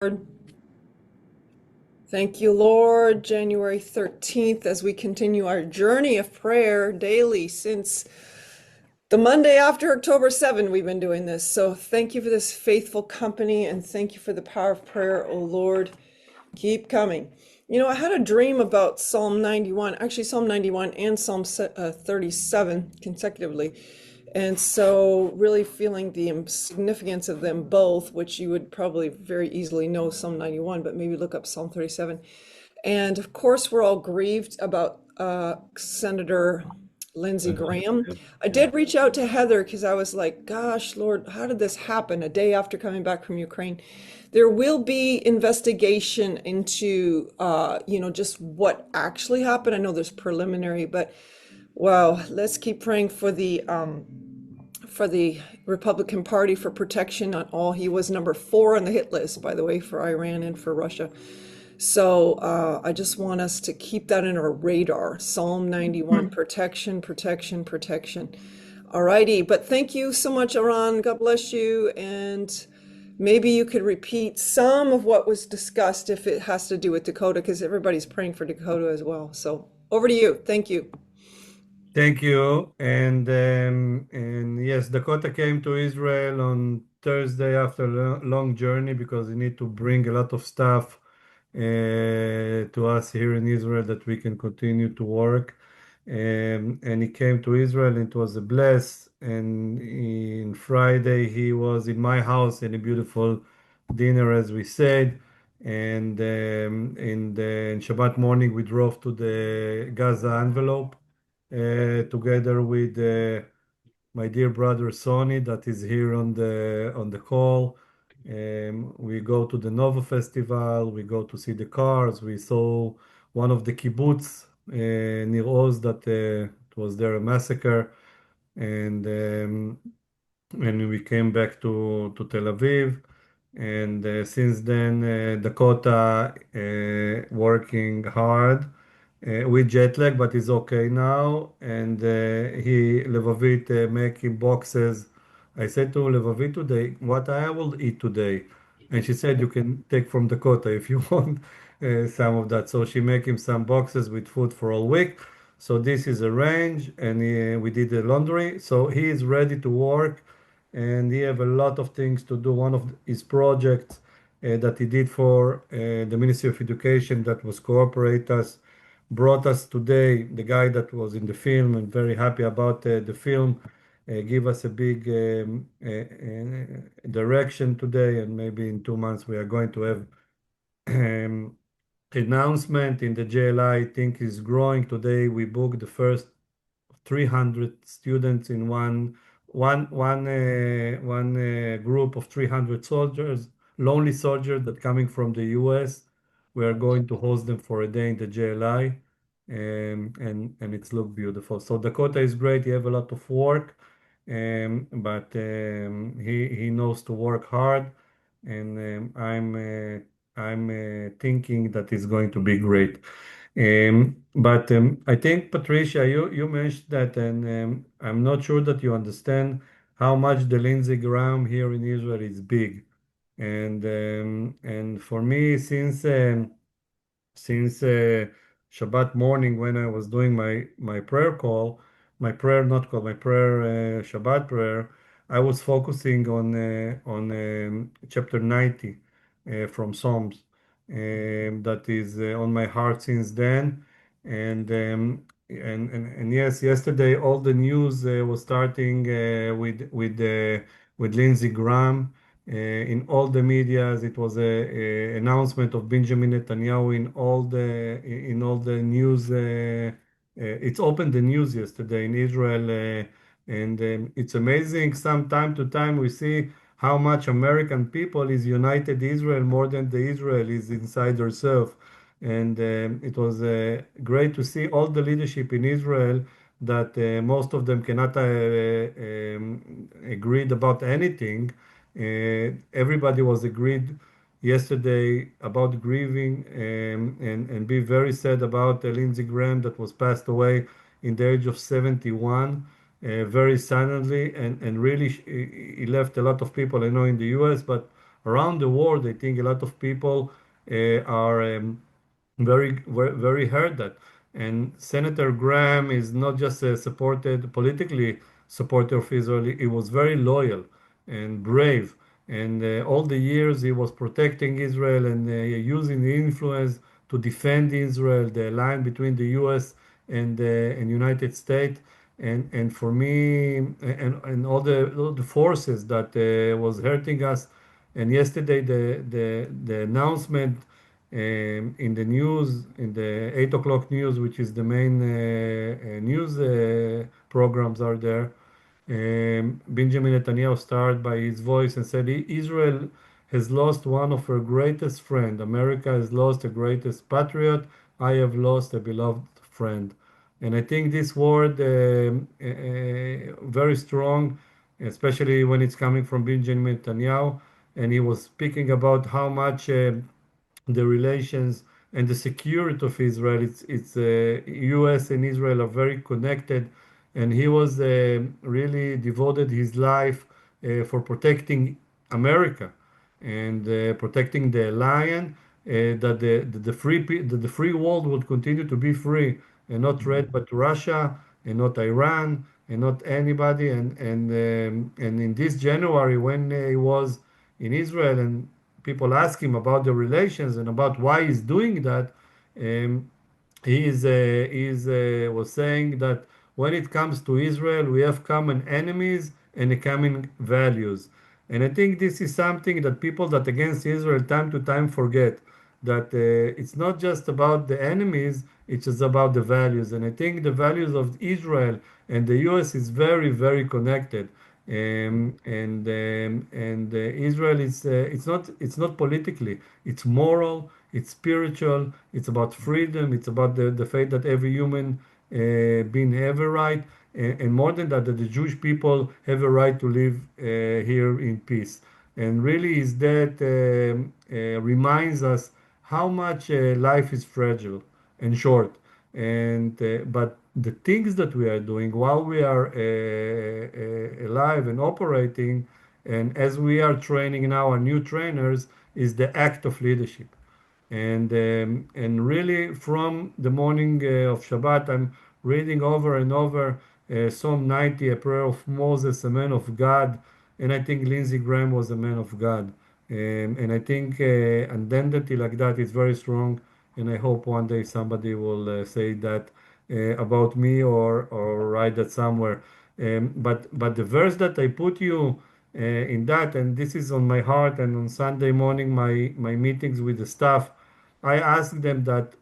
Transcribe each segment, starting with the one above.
Lord. Thank you, Lord. January 13th, as we continue our journey of prayer daily since the Monday after October 7, we've been doing this. So thank you for this faithful company and thank you for the power of prayer, oh Lord. Keep coming. You know, I had a dream about Psalm 91, actually Psalm 91 and Psalm 37 consecutively. And so really feeling the significance of them both, which you would probably very easily know Psalm 91, but maybe look up Psalm 37. And of course, we're all grieved about Senator Lindsey Graham. I Yeah. did reach out to Heather because I was like, gosh, Lord, how did this happen a day after coming back from Ukraine? There will be investigation into, just what actually happened. I know there's preliminary, but wow, let's keep praying for the Republican Party for protection on all. He was number 4 on the hit list, by the way, for Iran and for Russia. So I just want us to keep that in our radar. Psalm 91, protection, protection, protection. All righty, but thank you so much, Eran. God bless you. And maybe you could repeat some of what was discussed if it has to do with Dakota, because everybody's praying for Dakota as well. So over to you. Thank you. Thank you. And yes, Dakota came to Israel on Thursday after a long journey because he need to bring a lot of stuff to us here in Israel that we can continue to work. And he came to Israel and it was a bless. And in Friday he was in my house in a beautiful dinner, as we said. And in Shabbat morning we drove to the Gaza envelope together with my dear brother Sonny that is here on the call. We go to the Nova Festival. We go to see the cars. We saw one of the kibbutz near Oz that it was there a massacre, and when we came back to Tel Aviv. And since then, Dakota working hard with jet lag, but he's okay now. And he, Levavit, making boxes. I said to Levavit today, what I will eat today. And she said, you can take from Dakota if you want some of that. So she make him some boxes with food for all week. So this is arranged, and we did the laundry. So he is ready to work, and he have a lot of things to do. One of his projects that he did for the Ministry of Education that was cooperate us brought us today. The guy that was in the film and very happy about the film give us a big direction today, and maybe in 2 months we are going to have um, announcement in the JLI. I think is growing. Today we booked the first 300 students in one group of 300 soldiers, lonely soldiers that coming from the US. We are going to host them for a day in the JLI, and it's look beautiful. So Dakota is great. He have a lot of work, but he knows to work hard, and I'm thinking that it's going to be great. But I think, Patricia, you mentioned that, and I'm not sure that you understand how much the Lindsey Graham here in Israel is big. And for me, since Shabbat morning when I was doing my prayer call, my prayer not call, my prayer Shabbat prayer, I was focusing on chapter 90 from Psalms. That is on my heart since then. And yes, yesterday all the news was starting with Lindsey Graham. In all the medias, it was a announcement of Benjamin Netanyahu in all the news. It's opened the news yesterday in Israel, and it's amazing. Some time to time, we see how much American people is united Israel more than the Israel is inside herself. And it was great to see all the leadership in Israel that most of them cannot agreed about anything. Everybody was agreed yesterday about grieving and be very sad about Lindsey Graham that was passed away in the age of 71 very suddenly, and really he left a lot of people I know in the US, but around the world, I think a lot of people are very heard that. And Senator Graham is not just a supported politically supporter of Israel. He was very loyal and brave, and all the years he was protecting Israel and using the influence to defend Israel, the line between the U.S. and United States. And for me, and all the forces that was hurting us. And yesterday, the announcement in the news, in the 8 o'clock news, which is the main news programs are there. Benjamin Netanyahu started by his voice and said, Israel has lost one of her greatest friend. America has lost a greatest patriot. I have lost a beloved friend. And I think this word very strong, especially when it's coming from Benjamin Netanyahu. And he was speaking about how much the relations and the security of Israel. It's U.S. and Israel are very connected, and he was really devoted his life for protecting America and protecting the lion. That the free world would continue to be free and not read but Russia and not Iran and not anybody. And in this January when he was in Israel and people ask him about the relations and about why he's doing that, um, he was saying that when it comes to Israel, we have common enemies and common values. And I think this is something that people that against Israel time to time forget that it's not just about the enemies, it's just about the values. And I think the values of Israel and the US is very connected. And Israel is it's not politically, it's moral, it's spiritual, it's about freedom, it's about the faith that every human being have a right, and more than that, that the Jewish people have a right to live here in peace. And really is that reminds us how much life is fragile and short. And but the things that we are doing while we are alive and operating, and as we are training now our new trainers, is the act of leadership. And really from the morning of Shabbat, I'm reading over and over Psalm 90, a prayer of Moses, a man of God, and I think Lindsey Graham was a man of God. And I think identity like that is very strong, and I hope one day somebody will say that about me or write that somewhere. But the verse that I put you in that, and this is on my heart, and on Sunday morning, my meetings with the staff, I ask them that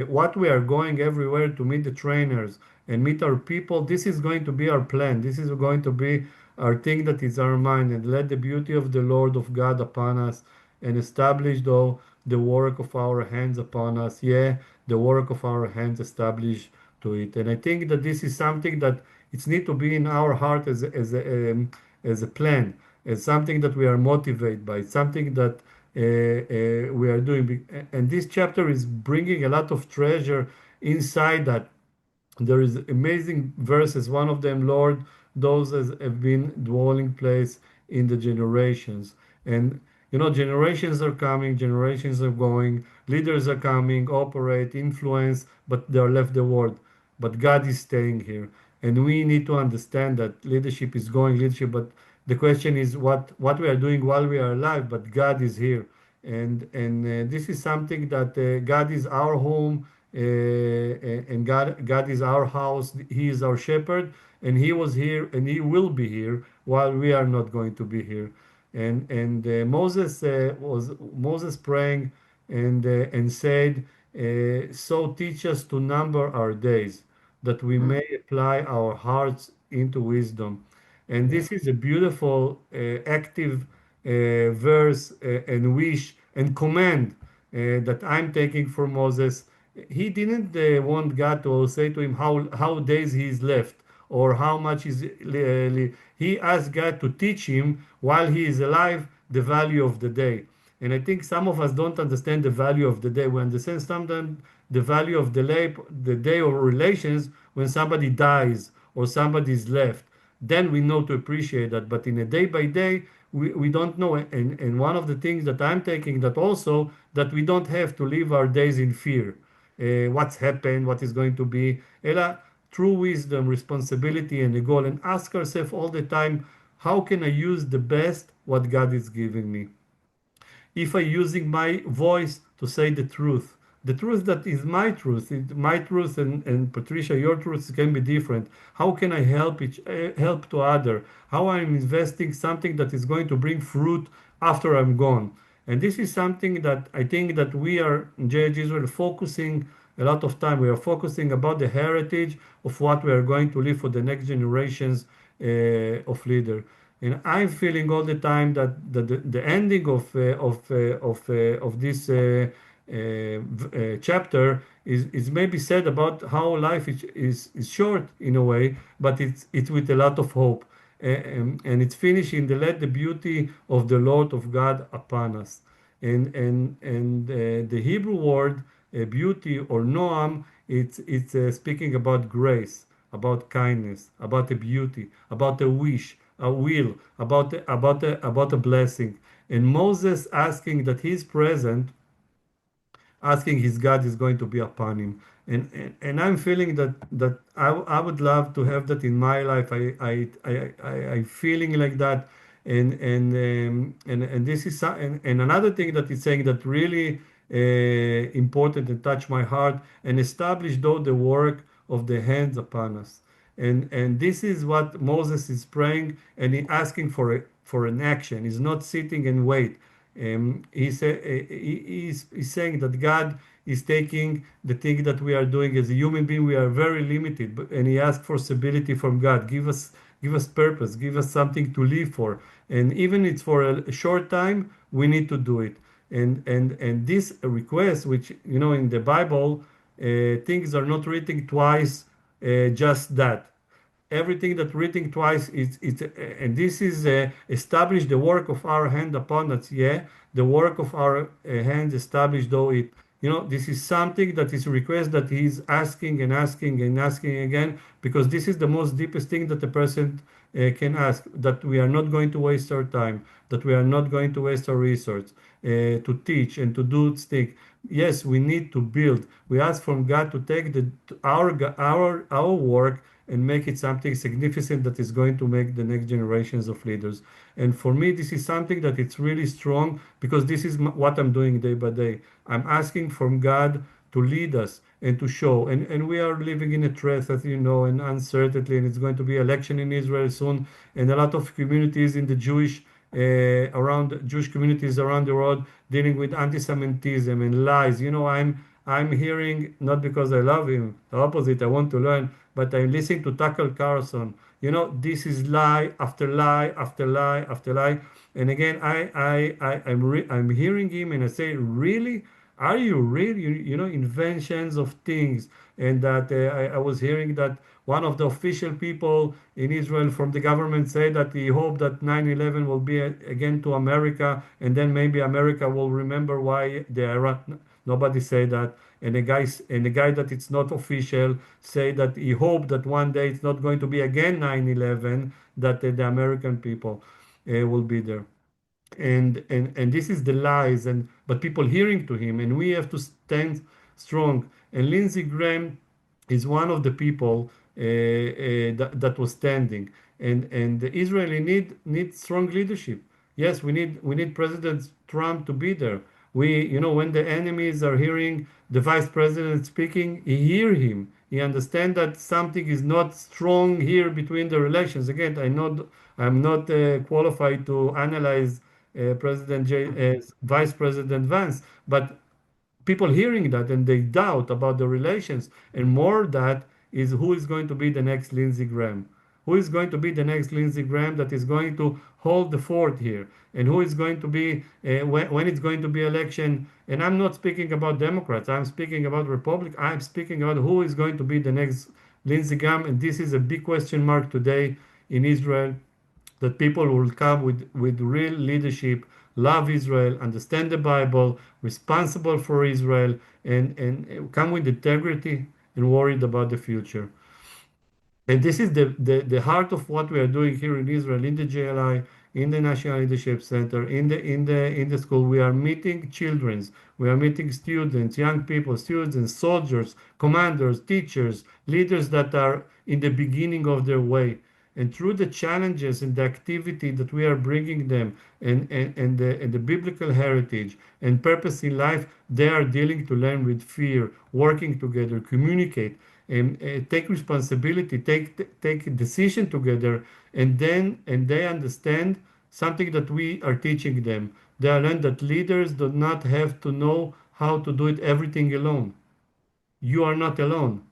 what we are going everywhere to meet the trainers and meet our people, this is going to be our plan. This is going to be our thing that is our mind. And let the beauty of the Lord of God upon us and establish, though, the work of our hands upon us. Yeah, the work of our hands establish to it. And I think that this is something that it's need to be in our heart as a plan, as something that we are motivated by, something that we are doing. And this chapter is bringing a lot of treasure inside that. There is amazing verses. One of them, Lord, those have been dwelling place in the generations. And generations are coming, generations are going, leaders are coming, operate, influence, but they are left the world. But God is staying here. And we need to understand that leadership is going, leadership, but the question is what we are doing while we are alive, but God is here. And this is something that God is our home, and God is our house. He is our shepherd, and He was here, and He will be here while we are not going to be here. And Moses praying and said, "So teach us to number our days, that we may apply our hearts into wisdom." And Yeah. this is a beautiful, active verse and wish and command that I'm taking from Moses. He didn't want God to say to him how days he's left or how much is. He asked God to teach him while he is alive the value of the day. And I think some of us don't understand the value of the day. We understand sometimes the value of the day of relations when somebody dies or somebody is left. Then we know to appreciate that. But in a day by day, we don't know. And one of the things that I'm taking that also that we don't have to live our days in fear. What's happened, what is going to be. Ella, true wisdom, responsibility, and a goal, and ask ourselves all the time, how can I use the best what God is giving me? If I using my voice to say the truth that is my truth, my truth, and Patricia, your truth can be different. How can I help to other? How I'm investing something that is going to bring fruit after I'm gone? And this is something that I think that we are in JH Israel focusing a lot of time. We are focusing about the heritage of what we are going to leave for the next generations of leader. And I'm feeling all the time that the ending of this chapter is maybe said about how life is short in a way, but it's with a lot of hope. And it's finishing the let the beauty of the Lord of God upon us. And the Hebrew word beauty or noam, it's speaking about grace, about kindness, about a beauty, about a wish, a will, about a blessing. And Moses asking that his present, asking his God is going to be upon him. And I'm feeling that I would love to have that in my life. I feeling like that. And this is and another thing that is saying that really important and touch my heart and establish though the work of the hands upon us. And this is what Moses is praying and he asking for an action. He's not sitting and wait. He's saying that God is taking the thing that we are doing as a human being. We are very limited, and He asks for stability from God. Give us purpose. Give us something to live for. And even it's for a short time, we need to do it. And this request, which in the Bible, things are not written twice. Just that everything that written twice is and this is establish the work of our hand upon us. Yeah, the work of our hands established though it. This is something that is a request that he's asking and asking and asking again, because this is the most deepest thing that a person can ask, that we are not going to waste our time, that we are not going to waste our resources to teach and to do things. Yes, we need to build. We ask from God to take our work and make it something significant that is going to make the next generations of leaders. And for me, this is something that it's really strong, because this is what I'm doing day by day. I'm asking from God to lead us and to show. And we are living in a threat, as you know, and uncertainty, and it's going to be election in Israel soon, and a lot of communities in the around Jewish communities around the world dealing with anti-Semitism and lies. I'm hearing, not because I love him, the opposite, I want to learn, but I'm listening to Tucker Carlson. This is lie after lie after lie after lie. And again, I'm hearing him and I say, really? Are you really, inventions of things? And that I was hearing that one of the official people in Israel from the government say that he hoped that 9/11 will be again to America, and then maybe America will remember why the Iraq. Nobody say that. And the guy that it's not official say that he hoped that one day it's not going to be again 9/11, that the American people will be there. And this is the lies, but people hearing to him, and we have to stand strong. And Lindsey Graham is one of the people that was standing. And the Israeli need strong leadership. Yes, we need President Trump to be there. When the enemies are hearing the vice president speaking, he hear him. He understand that something is not strong here between the relations. Again, I'm not qualified to analyze Vice President Vance, but people hearing that and they doubt about the relations, and more that is who is going to be the next Lindsey Graham. Who is going to be the next Lindsey Graham that is going to hold the fort here? And who is going to be, when it's going to be election? And I'm not speaking about Democrats, I'm speaking about Republic. I'm speaking about who is going to be the next Lindsey Graham. And this is a big question mark today in Israel, that people will come with real leadership, love Israel, understand the Bible, responsible for Israel, and come with integrity and worried about the future. And this is the heart of what we are doing here in Israel, in the JLI, in the National Leadership Center, in the school. We are meeting children, we are meeting students, young people, students, soldiers, commanders, teachers, leaders that are in the beginning of their way. And through the challenges and the activity that we are bringing them, and the biblical heritage and purpose in life, they are dealing to learn with fear, working together, communicate, and take responsibility, take a decision together, and they understand something that we are teaching them. They learn that leaders do not have to know how to do it everything alone. You are not alone.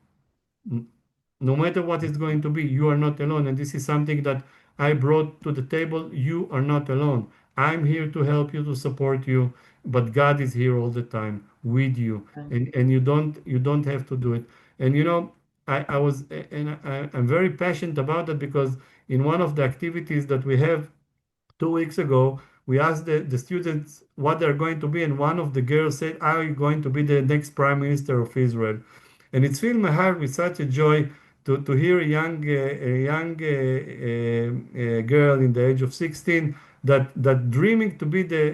No matter what it's going to be, you are not alone. And this is something that I brought to the table. You are not alone. I'm here to help you, to support you, but God is here all the time with you. And you don't have to do it. And I was and I'm very passionate about that because in one of the activities that we have 2 weeks ago, we asked the students what they're going to be, and one of the girls said, "I'm going to be the next prime minister of Israel." And it's filled my heart with such a joy to hear a young girl in the age of 16 that dreaming to be the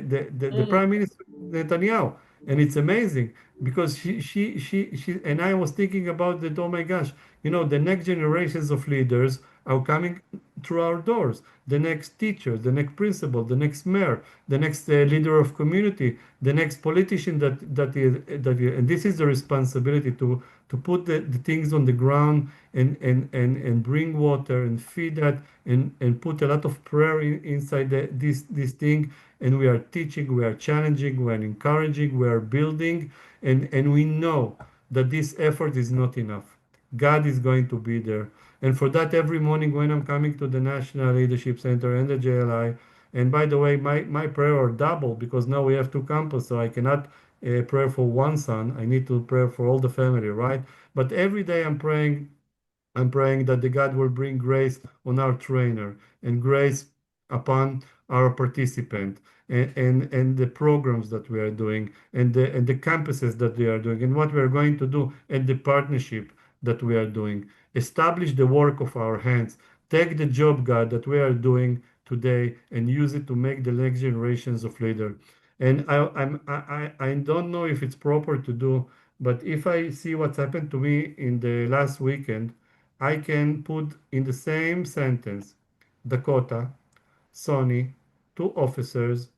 Mm, prime minister of Netanyahu. And it's amazing because she and I was thinking about that, oh my gosh, the next generations of leaders are coming through our doors. The next teacher, the next principal, the next mayor, the next leader of community, the next politician and this is the responsibility to put the things on the ground and bring water and feed that and put a lot of prayer inside this thing. And we are teaching, we are challenging, we are encouraging, we are building, and we know that this effort is not enough. God is going to be there. And for that, every morning when I'm coming to the National Leadership Center and the JLI, and by the way, my prayer are double because now we have two campus, so I cannot pray for one son. I need to pray for all the family, right? But every day I'm praying that the God will bring grace on our trainer and grace upon our participant and the programs that we are doing and the campuses that we are doing and what we are going to do and the partnership that we are doing. Establish the work of our hands. Take the job, God, that we are doing today and use it to make the next generations of leaders. And I don't know if it's proper to do, but if I see what's happened to me in the last weekend, I can put in the same sentence Dakota, Sonny, two officers,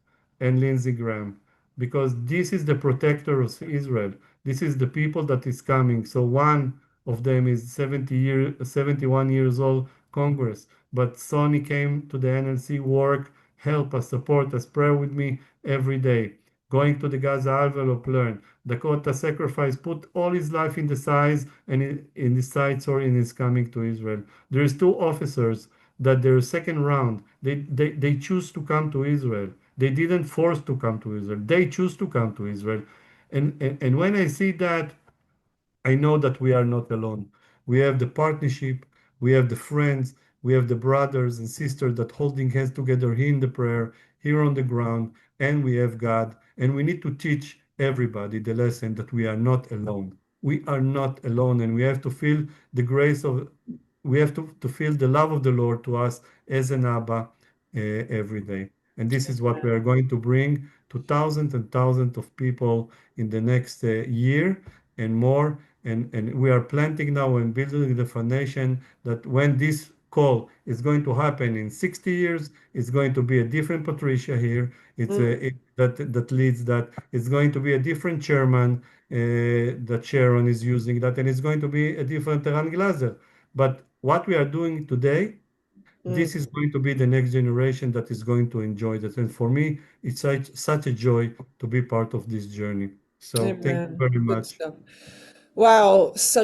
and Lindsey Graham, because this is the protector of Israel. This is the people that is coming. So one of them is 71 years old Congress, but Sonny came to the NLC work, help us, support us, pray with me every day. Going to the Gaza envelope, learn. Dakota sacrifice, put all his life in the sides and in his sights or in his coming to Israel. There is two officers that their second round, they choose to come to Israel. They didn't force to come to Israel. They choose to come to Israel. And when I see that, I know that we are not alone. We have the partnership, we have the friends, we have the brothers and sisters that holding hands together here in the prayer, here on the ground, and we have God. And we need to teach everybody the lesson that we are not alone. We are not alone, and we have to feel the grace of, we have to feel the love of the Lord to us as an Abba every day. And this is what we are going to bring to thousands and thousands of people in the next year and more. And we are planting now and building the foundation that when this call is going to happen in 60 years, it's going to be a different Patricia here. It's mm, that leads that. It's going to be a different chairman that Sharon is using that, and it's going to be a different Eran Glazer. But what we are doing today, mm. this is going to be the next generation that is going to enjoy that. And for me, it's such a joy to be part of this journey. So thank you Amen. very Good much. stuff. Wow, such